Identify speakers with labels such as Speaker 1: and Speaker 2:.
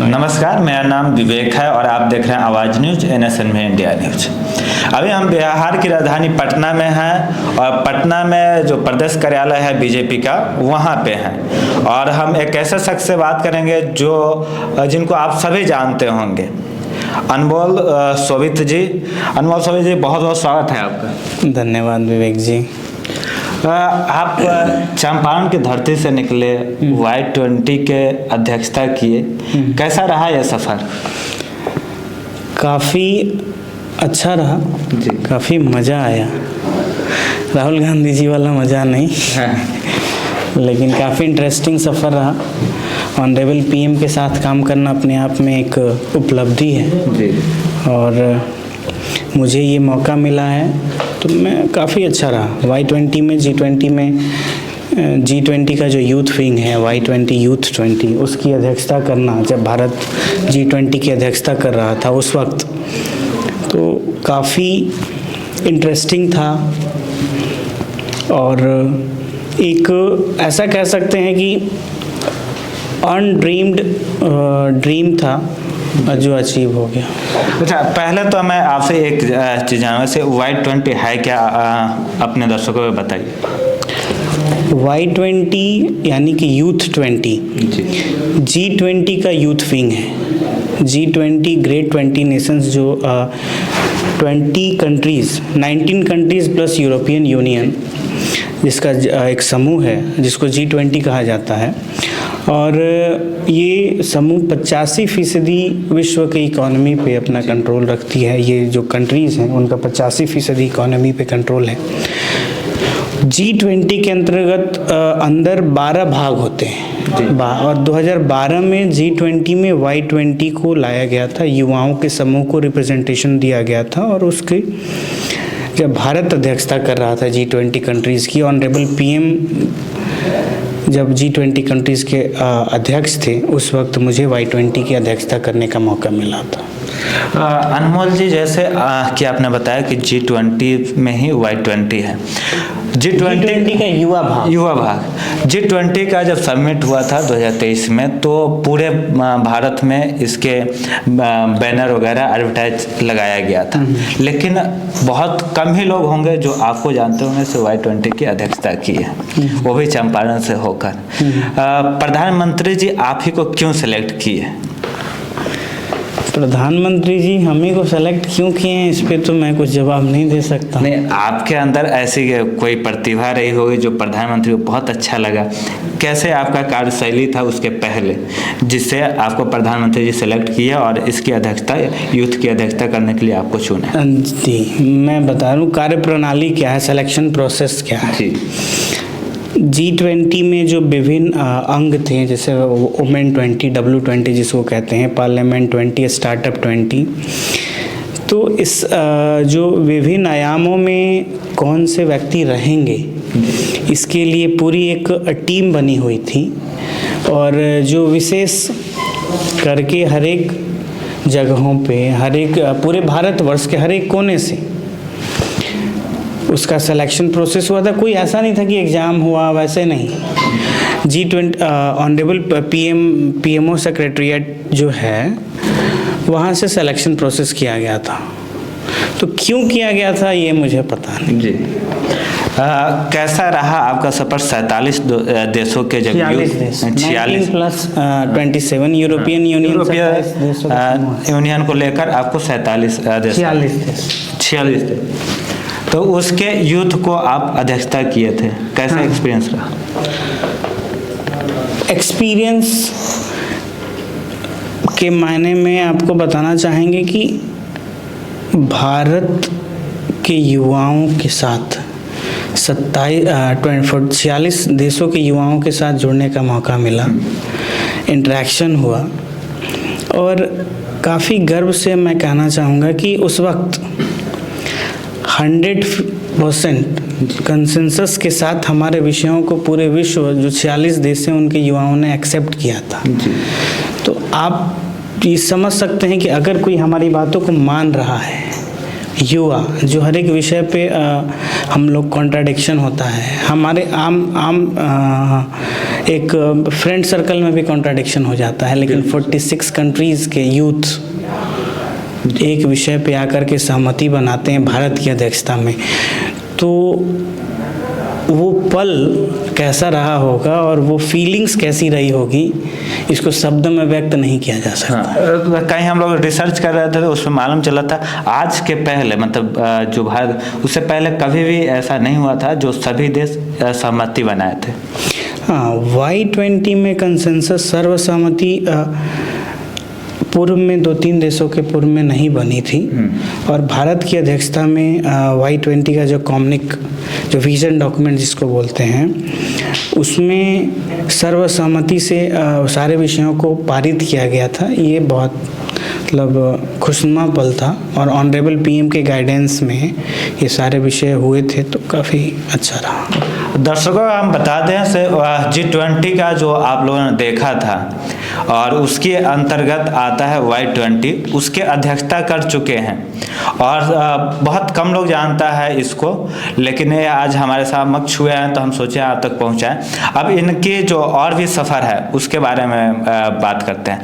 Speaker 1: नमस्कार, मेरा नाम विवेक है और आप देख रहे हैं आवाज़ न्यूज NSN में इंडिया न्यूज। अभी हम बिहार की राजधानी पटना में हैं और पटना में जो प्रदेश कार्यालय है बीजेपी का वहाँ पे हैं और हम एक ऐसे शख्स से बात करेंगे जिनको आप सभी जानते होंगे, अनमोल सोवित जी। अनमोल सोवित जी, बहुत बहुत स्वागत है आपका।
Speaker 2: धन्यवाद विवेक जी।
Speaker 1: आप चंपारण की धरती से निकले, Y20 के अध्यक्षता किए, कैसा रहा यह सफ़र?
Speaker 2: काफ़ी अच्छा रहा जी, काफ़ी मज़ा आया। राहुल गांधी जी वाला मज़ा नहीं लेकिन काफ़ी इंटरेस्टिंग सफ़र रहा। ऑनरेबल PM के साथ काम करना अपने आप में एक उपलब्धि है जी। और मुझे ये मौका मिला है तो मैं काफ़ी अच्छा रहा। Y20 में G20 का जो यूथ विंग है Y20 यूथ 20, उसकी अध्यक्षता करना, जब भारत G20 की अध्यक्षता कर रहा था उस वक्त, तो काफ़ी इंटरेस्टिंग था और एक ऐसा कह सकते हैं कि अनड्रीम्ड ड्रीम था जो अचीव हो गया।
Speaker 1: अच्छा, पहले तो मैं आपसे एक चीज़ जानना, वैसे Y20 है क्या, अपने दर्शकों को बताइए।
Speaker 2: Y20 यानी कि यूथ 20 G20 का यूथ विंग है। G20 ग्रेट 20 नेशंस, जो 20 countries, 19 countries plus European union, जिसका एक समूह है जिसको G20 कहा जाता है। और ये समूह 85% विश्व के इकोनॉमी पे अपना कंट्रोल रखती है। ये जो कंट्रीज़ हैं उनका 85% इकोनॉमी पे कंट्रोल है। G20 के अंतर्गत अंदर 12 भाग होते हैं और 2012 में G20 में Y20 को लाया गया था, युवाओं के समूह को रिप्रेजेंटेशन दिया गया था। और उसके जब भारत अध्यक्षता कर रहा था G20 कंट्रीज़ की, ऑनरेबल PM जब G20 कंट्रीज़ के अध्यक्ष थे, उस वक्त मुझे Y20 की अध्यक्षता करने का मौका मिला था।
Speaker 1: अनमोल जी, जैसे कि आपने बताया कि G20 में ही Y20 है।
Speaker 2: G20 का युवा भाग
Speaker 1: G20 का जब समिट हुआ था 2023 में, तो पूरे भारत में इसके बैनर वगैरह एडवर्टाइज लगाया गया था, लेकिन बहुत कम ही लोग होंगे जो आपको जानते होंगे से Y20 की अध्यक्षता की है, वो भी चंपारण से होकर। प्रधानमंत्री जी आप ही को क्यों सिलेक्ट किए?
Speaker 2: प्रधानमंत्री जी हमें को सेलेक्ट क्यों किए हैं, इस पे तो मैं कुछ जवाब नहीं दे सकता।
Speaker 1: नहीं, आपके अंदर ऐसी कोई प्रतिभा रही होगी जो प्रधानमंत्री को बहुत अच्छा लगा। कैसे आपका कार्यशैली था उसके पहले, जिससे आपको प्रधानमंत्री जी सेलेक्ट किया और इसकी अध्यक्षता, यूथ की अध्यक्षता करने के लिए आपको चुने?
Speaker 2: जी, मैं बता रहा हूँ कार्य प्रणाली क्या है, सिलेक्शन प्रोसेस क्या है जी। G20 में जो विभिन्न अंग थे, जैसे वुमेन 20, W20 जिसको कहते हैं, पार्लियामेंट 20, स्टार्टअप 20, तो इस जो विभिन्न आयामों में कौन से व्यक्ति रहेंगे, इसके लिए पूरी एक टीम बनी हुई थी। और जो विशेष करके हर एक जगहों पे, हर एक पूरे भारतवर्ष के हर एक कोने से उसका सिलेक्शन प्रोसेस हुआ था। कोई ऐसा नहीं था कि एग्ज़ाम हुआ, वैसे नहीं। G20 ऑनरेबल PMO सेक्रेटरीट जो है, वहाँ से सिलेक्शन प्रोसेस किया गया था। तो क्यों किया गया था ये मुझे पता नहीं जी।
Speaker 1: कैसा रहा आपका सफ़र 47 देशों के, जब
Speaker 2: 46 प्लस 27 यूरोपियन
Speaker 1: यूनियन को लेकर आपको 46 देश, तो उसके यूथ को आप अध्यक्षता किए थे, कैसा एक्सपीरियंस रहा?
Speaker 2: एक्सपीरियंस के मायने में आपको बताना चाहेंगे कि भारत के युवाओं के साथ 46 देशों के युवाओं के साथ जुड़ने का मौका मिला, इंटरेक्शन हुआ। और काफ़ी गर्व से मैं कहना चाहूँगा कि उस वक्त 100% कंसेंसस के साथ हमारे विषयों को पूरे विश्व, जो 46 देश हैं, उनके युवाओं ने एक्सेप्ट किया था। तो आप ये समझ सकते हैं कि अगर कोई हमारी बातों को मान रहा है, युवा, जो हर एक विषय पे हम लोग कॉन्ट्राडिक्शन होता है, हमारे आम एक फ्रेंड सर्कल में भी कॉन्ट्राडिक्शन हो जाता है, लेकिन 46 कंट्रीज़ के यूथ एक विषय पे आकर के सहमति बनाते हैं भारत की अध्यक्षता में, तो वो पल कैसा रहा होगा और वो फीलिंग्स कैसी रही होगी, इसको शब्द में व्यक्त नहीं किया जा सकता।
Speaker 1: हाँ, कहीं हम लोग रिसर्च कर रहे थे तो उसमें मालूम चला था आज के पहले, मतलब जो भारत, उससे पहले कभी भी ऐसा नहीं हुआ था जो सभी देश सहमति बनाए थे।
Speaker 2: हाँ, Y20 में कंसेंसस सर्वसम्मति पूर्व में 2-3 देशों के पूर्व में नहीं बनी थी, और भारत की अध्यक्षता में Y20 का जो कॉम्निक, जो विजन डॉक्यूमेंट जिसको बोलते हैं, उसमें सर्वसम्मति से सारे विषयों को पारित किया गया था। ये बहुत मतलब खुशनुमा पल था, और ऑनरेबल पीएम के गाइडेंस में ये सारे विषय हुए थे, तो काफ़ी अच्छा रहा।
Speaker 1: दर्शकों हम बता दें से G20 का जो आप लोगों ने देखा था और उसके अंतर्गत आता है Y20, उसके अध्यक्षता कर चुके हैं, और बहुत कम लोग जानता है इसको, लेकिन ये आज हमारे समक्ष हुए हैं तो हम सोचे आप तक पहुंचाएं। अब इनकी जो और भी सफ़र है उसके बारे में बात करते हैं।